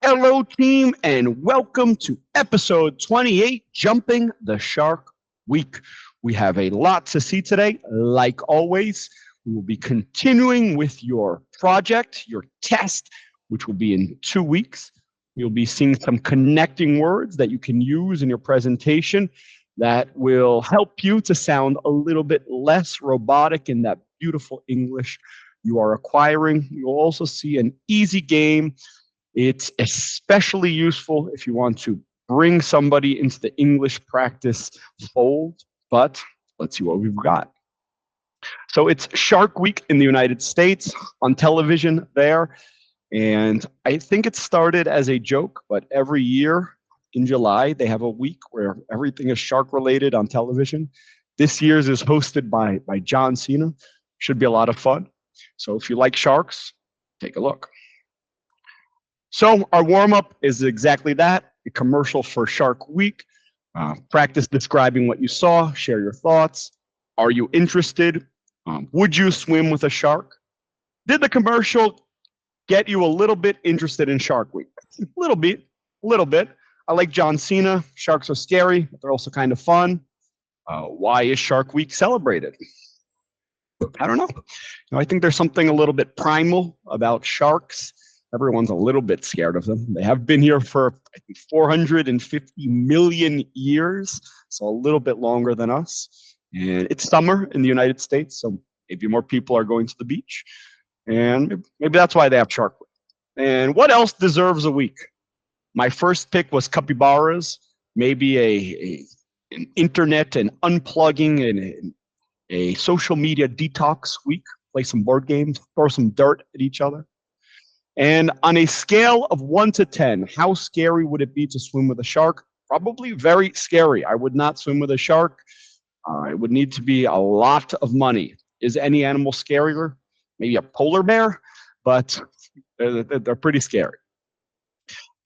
Hello, team, and welcome to episode 28, Jumping the Shark Week. We have a lot to see today. Like always, we will be continuing with your project, your test, which will be in 2 weeks. You'll be seeing some connecting words that you can use in your presentation that will help you to sound a little bit less robotic in that beautiful English you are acquiring. You'll also see an easy game. It's especially useful if you want to bring somebody into the English practice fold, but let's see what we've got. So it's Shark Week in the United States on television there. And I think it started as a joke, but every year in July, they have a week where everything is shark related on television. This year's is hosted by John Cena. Should be a lot of fun. So if you like sharks, take a look. So our warm-up is exactly that, a commercial for Shark Week. Practice describing what you saw, share your thoughts. Are you interested? Would you swim with a shark? Did the commercial get you a little bit interested in Shark Week? A little bit. I like John Cena. Sharks are scary, but they're also kind of fun. Why is Shark Week celebrated? I don't know. I think there's something a little bit primal about sharks. Everyone's a little bit scared of them. They have been here for, I think, 450 million years, so a little bit longer than us. And it's summer in the United States, so maybe more people are going to the beach. And maybe that's why they have Shark Week. And what else deserves a week? My first pick was capybaras, maybe an internet and unplugging and a social media detox week, play some board games, throw some dirt at each other. And on a scale of 1 to 10, how scary would it be to swim with a shark? Probably very scary. I would not swim with a shark. It would need to be a lot of money. Is any animal scarier? Maybe a polar bear, but they're pretty scary.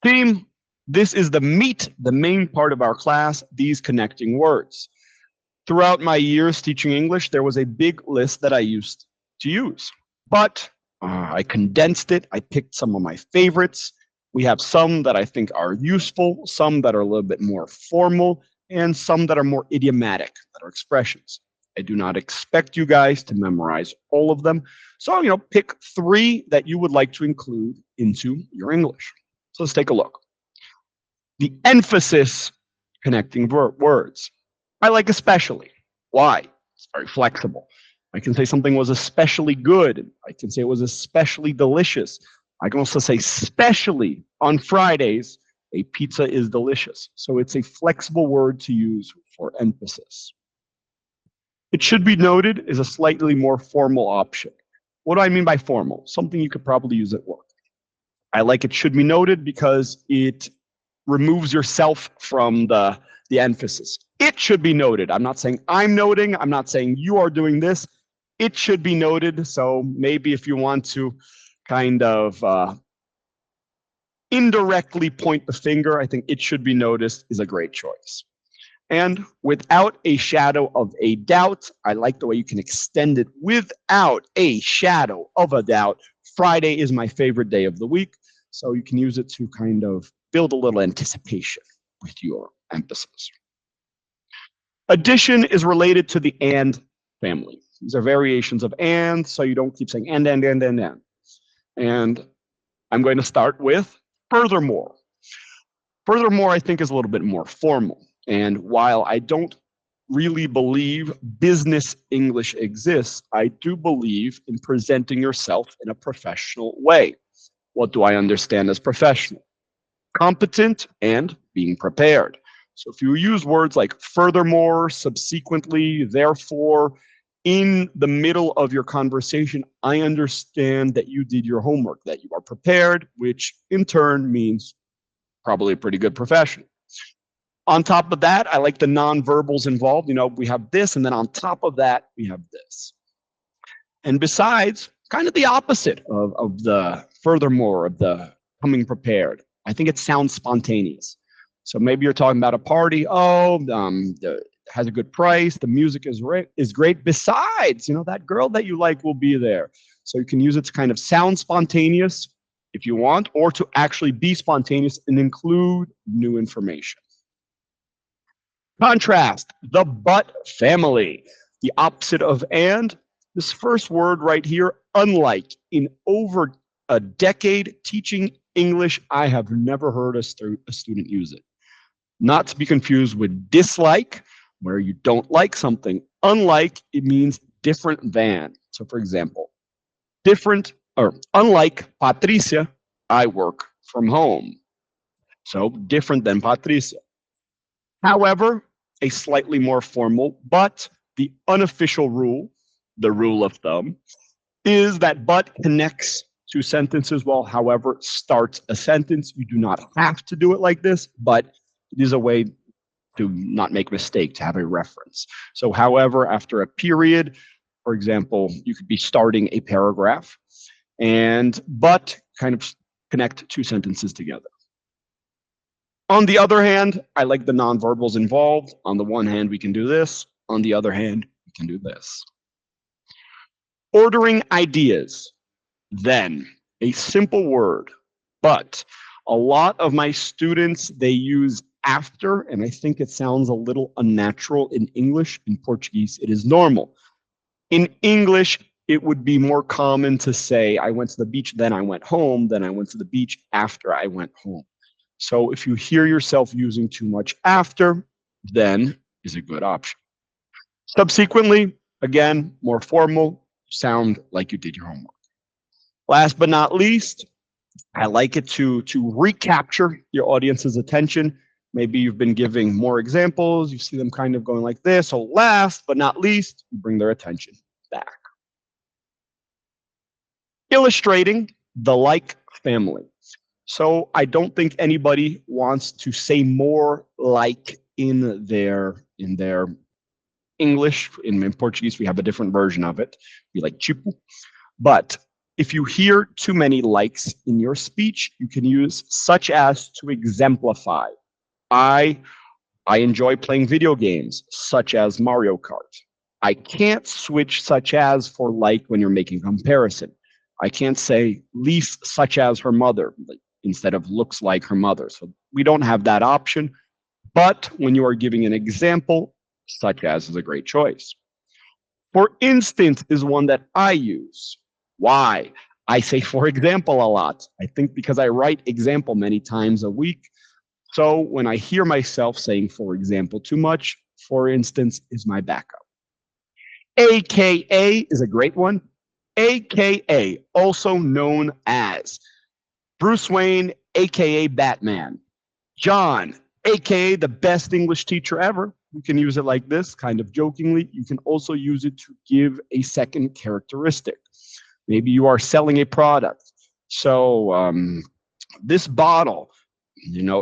Team, this is the meat, the main part of our class, these connecting words. Throughout my years teaching English, there was a big list that I used to use, but I condensed it. I picked some of my favorites. We have some that I think are useful, some that are a little bit more formal, and some that are more idiomatic, that are expressions. I do not expect you guys to memorize all of them. So, pick 3 that you would like to include into your English. So let's take a look. The emphasis connecting words. I like especially. Why? It's very flexible. I can say something was especially good. I can say it was especially delicious. I can also say especially on Fridays, a pizza is delicious. So it's a flexible word to use for emphasis. It should be noted is a slightly more formal option. What do I mean by formal? Something you could probably use at work. I like it should be noted because it removes yourself from the emphasis. It should be noted. I'm not saying I'm noting. I'm not saying you are doing this. It should be noted. So maybe if you want to kind of indirectly point the finger, I think it should be noticed is a great choice. And without a shadow of a doubt, I like the way you can extend it without a shadow of a doubt. Friday is my favorite day of the week. So you can use it to kind of build a little anticipation with your emphasis. Addition is related to the and family. These are variations of and, so you don't keep saying and. And I'm going to start with furthermore. Furthermore, I think is a little bit more formal. And while I don't really believe business English exists, I do believe in presenting yourself in a professional way. What do I understand as professional? Competent and being prepared. So if you use words like furthermore, subsequently, therefore, in the middle of your conversation, I understand that you did your homework, that you are prepared, which in turn means probably a pretty good professional. On top of that, I like the nonverbals involved. We have this, and then on top of that, we have this. And besides, kind of the opposite of the furthermore, of the coming prepared. I think it sounds spontaneous. So maybe you're talking about a party. Has a good price. The music is great. Besides, that girl that you like will be there. So you can use it to kind of sound spontaneous, if you want, or to actually be spontaneous and include new information. Contrast, the but family, the opposite of and. This first word right here, unlike. In over a decade teaching English, I have never heard a student use it. Not to be confused with dislike, where you don't like something. Unlike, it means different than. So for example, different or unlike Patricia, I work from home. So different than Patricia. However, a slightly more formal, but the unofficial rule, the rule of thumb, is that but connects two sentences while, however, starts a sentence. You do not have to do it like this, but it is a way to not make a mistake, to have a reference. So, however, after a period, for example, you could be starting a paragraph and but kind of connect two sentences together. On the other hand, I like the nonverbals involved. On the one hand, we can do this. On the other hand, we can do this. Ordering ideas. Then, a simple word, but a lot of my students, they use after, and I think it sounds a little unnatural in English. In Portuguese, it is normal. In English, it would be more common to say, I went to the beach, then I went home, then I went to the beach after I went home. So if you hear yourself using too much after, then is a good option. Subsequently, again, more formal, sound like you did your homework. Last but not least, I like it to recapture your audience's attention. Maybe you've been giving more examples, you see them kind of going like this. So last but not least, you bring their attention back. Illustrating the like family. So I don't think anybody wants to say more like in their English. In Portuguese, we have a different version of it. We like tipo. But if you hear too many likes in your speech, you can use such as to exemplify. I enjoy playing video games, such as Mario Kart. I can't switch such as for like when you're making comparison. I can't say Lise such as her mother instead of looks like her mother. So we don't have that option. But when you are giving an example, such as is a great choice. For instance is one that I use. Why? I say for example a lot. I think because I write example many times a week. So when I hear myself saying for example too much, for instance is my backup. AKA is a great one. AKA, also known as Bruce Wayne, AKA Batman. John, AKA the best English teacher ever. You can use it like this, kind of jokingly. You can also use it to give a second characteristic. Maybe you are selling a product. So this bottle,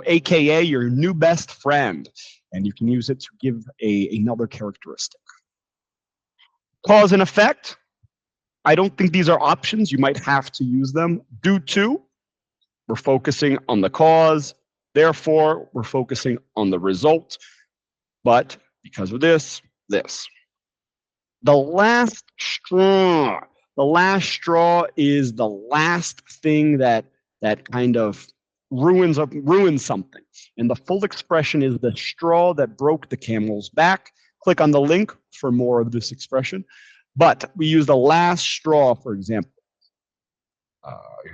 AKA your new best friend. And you can use it to give another characteristic. Cause and effect. I don't think these are options. You might have to use them. Due to, we're focusing on the cause. Therefore, we're focusing on the result. But because of this. The last straw. The last straw is the last thing that kind of ruins something. And the full expression is the straw that broke the camel's back. Click on the link for more of this expression. But we use the last straw, for example.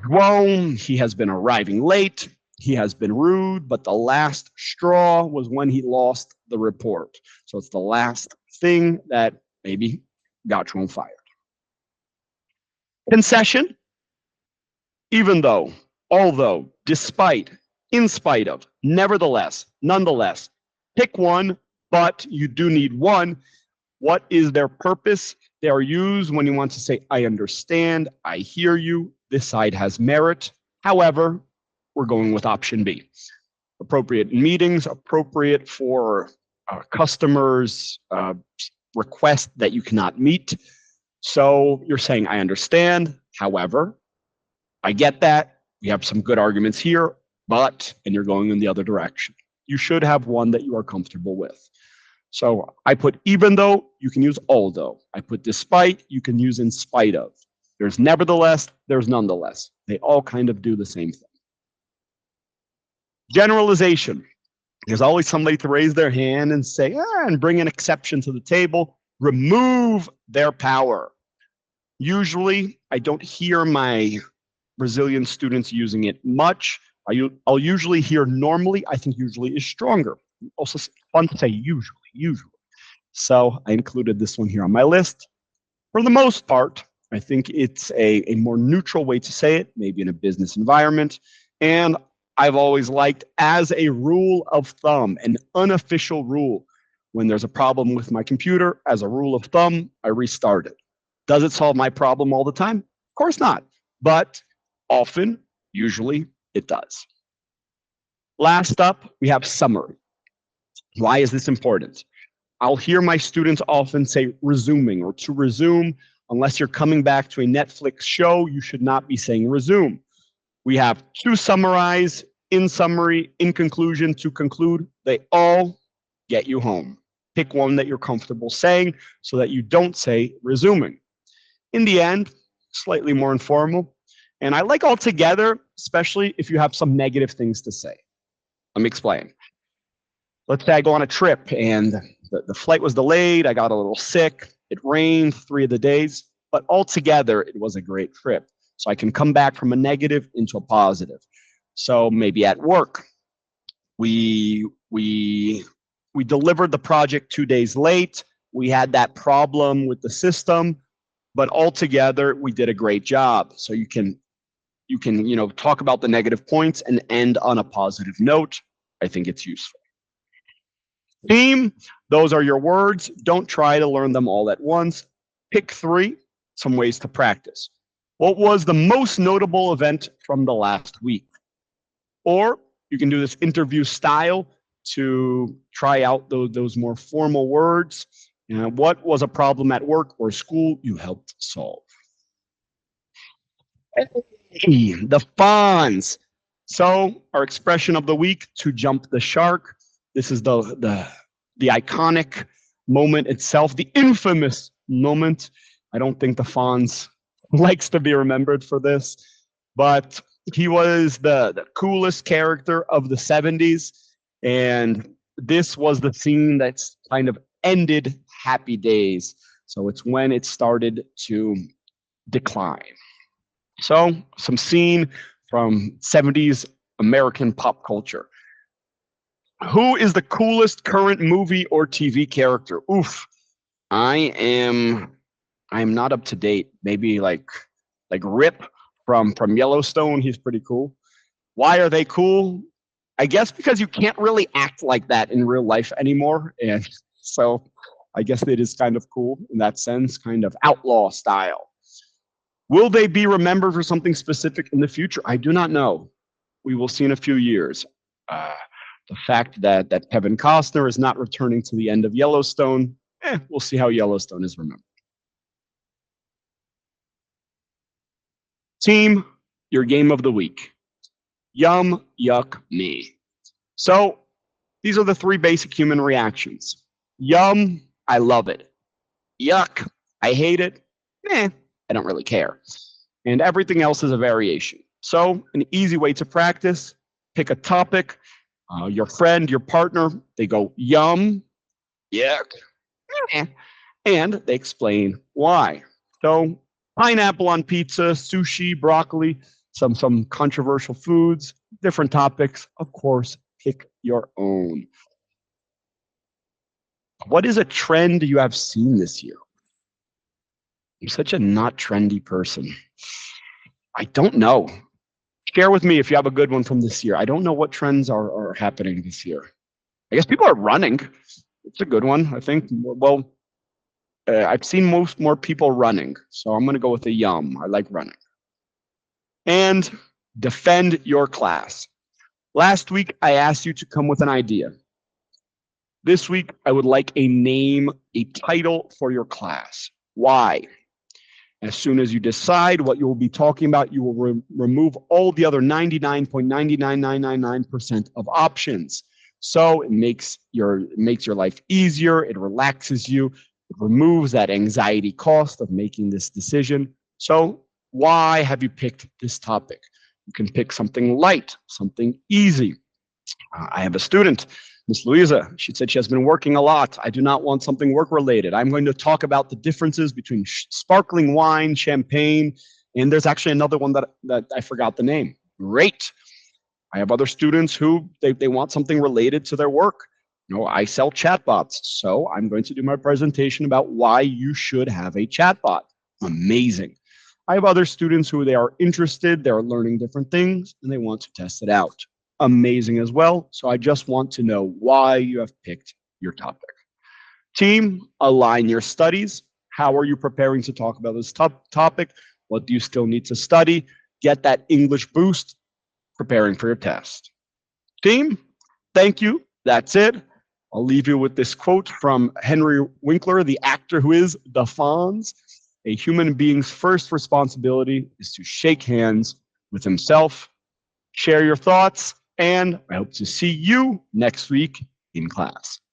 João, he has been arriving late. He has been rude, but the last straw was when he lost the report. So it's the last thing that maybe got João fired. Concession, even though, although, despite, in spite of, nevertheless, nonetheless, pick one, but you do need one. What is their purpose? They are used when you want to say, I understand, I hear you, this side has merit. However, we're going with option B. Appropriate in meetings, appropriate for customers' request that you cannot meet. So you're saying, I understand, however, I get that. We have some good arguments here, but, and you're going in the other direction. You should have one that you are comfortable with. So I put even though, you can use although. I put despite, you can use in spite of. There's nevertheless, there's nonetheless. They all kind of do the same thing. Generalization. There's always somebody to raise their hand and say, and bring an exception to the table. Remove their power. Usually, I don't hear my Brazilian students using it much. I'll usually hear normally. I think usually is stronger. Also fun to say usually. So I included this one here on my list. For the most part, I think it's a more neutral way to say it, maybe in a business environment. And I've always liked, as a rule of thumb, an unofficial rule, when there's a problem with my computer, as a rule of thumb, I restart it. Does it solve my problem all the time? Of course not. But often, usually, it does. Last up, we have summary. Why is this important? I'll hear my students often say resuming or to resume. Unless you're coming back to a Netflix show, you should not be saying resume. We have to summarize, in summary, in conclusion, to conclude. They all get you home. Pick one that you're comfortable saying so that you don't say resuming. In the end, slightly more informal. And I like altogether, especially if you have some negative things to say. Let me explain. Let's say I go on a trip and the flight was delayed. I got a little sick. It rained 3 of the days, but altogether it was a great trip. So I can come back from a negative into a positive. So maybe at work, we delivered the project 2 days late. We had that problem with the system, but altogether we did a great job. So you can talk about the negative points and end on a positive note. I think it's useful. Theme, those are your words. Don't try to learn them all at once. Pick 3, some ways to practice. What was the most notable event from the last week? Or you can do this interview style to try out those more formal words. What was a problem at work or school you helped solve? The fawns. So our expression of the week, to jump the shark. This is the iconic moment itself, the infamous moment. I don't think the Fonz likes to be remembered for this, but he was the coolest character of the 70s. And this was the scene that's kind of ended Happy Days. So it's when it started to decline. So some scene from 70s American pop culture. Who is the coolest current movie or TV character? Oof. I am not up to date. Maybe like Rip from Yellowstone. He's pretty cool. Why are they cool? I guess because you can't really act like that in real life anymore. And so I guess it is kind of cool in that sense, kind of outlaw style. Will they be remembered for something specific in the future? I do not know. We will see in a few years. The fact that Kevin Costner is not returning to the end of Yellowstone, we'll see how Yellowstone is remembered. Team, your game of the week. Yum, yuck, me. So these are the 3 basic human reactions. Yum, I love it. Yuck, I hate it. I don't really care. And everything else is a variation. So an easy way to practice, pick a topic. Your friend, your partner, they go yum, yuck, and they explain why. So pineapple on pizza, sushi, broccoli, some controversial foods, different topics. Of course, pick your own. What is a trend you have seen this year? I'm such a not trendy person. I don't know. Share with me if you have a good one from this year. I don't know what trends are happening this year. I guess people are running. It's a good one, I think. Well, I've seen more people running, so I'm going to go with a yum. I like running. And defend your class. Last week, I asked you to come with an idea. This week, I would like a name, a title for your class. Why? As soon as you decide what you will be talking about, you will remove all the other 99.99999% of options. So it makes your life easier. It relaxes you. It removes that anxiety cost of making this decision. So Why have you picked this topic? You can pick something light, something easy. I have a student, Miss Louisa. She said she has been working a lot. I do not want something work related. I'm going to talk about the differences between sparkling wine, champagne, and there's actually another one that I forgot the name. Great. I have other students who they want something related to their work. I sell chatbots, so I'm going to do my presentation about why you should have a chatbot. Amazing. I have other students who they are interested, they're learning different things, and they want to test it out. Amazing as well. So I just want to know why you have picked your topic. Team, align your studies. How are you preparing to talk about this topic? What do you still need to study? Get that English boost, preparing for your test. Team, thank you. That's it. I'll leave you with this quote from Henry Winkler, the actor who is the Fonz. A human being's first responsibility is to shake hands with himself. Share your thoughts, and I hope to see you next week in class.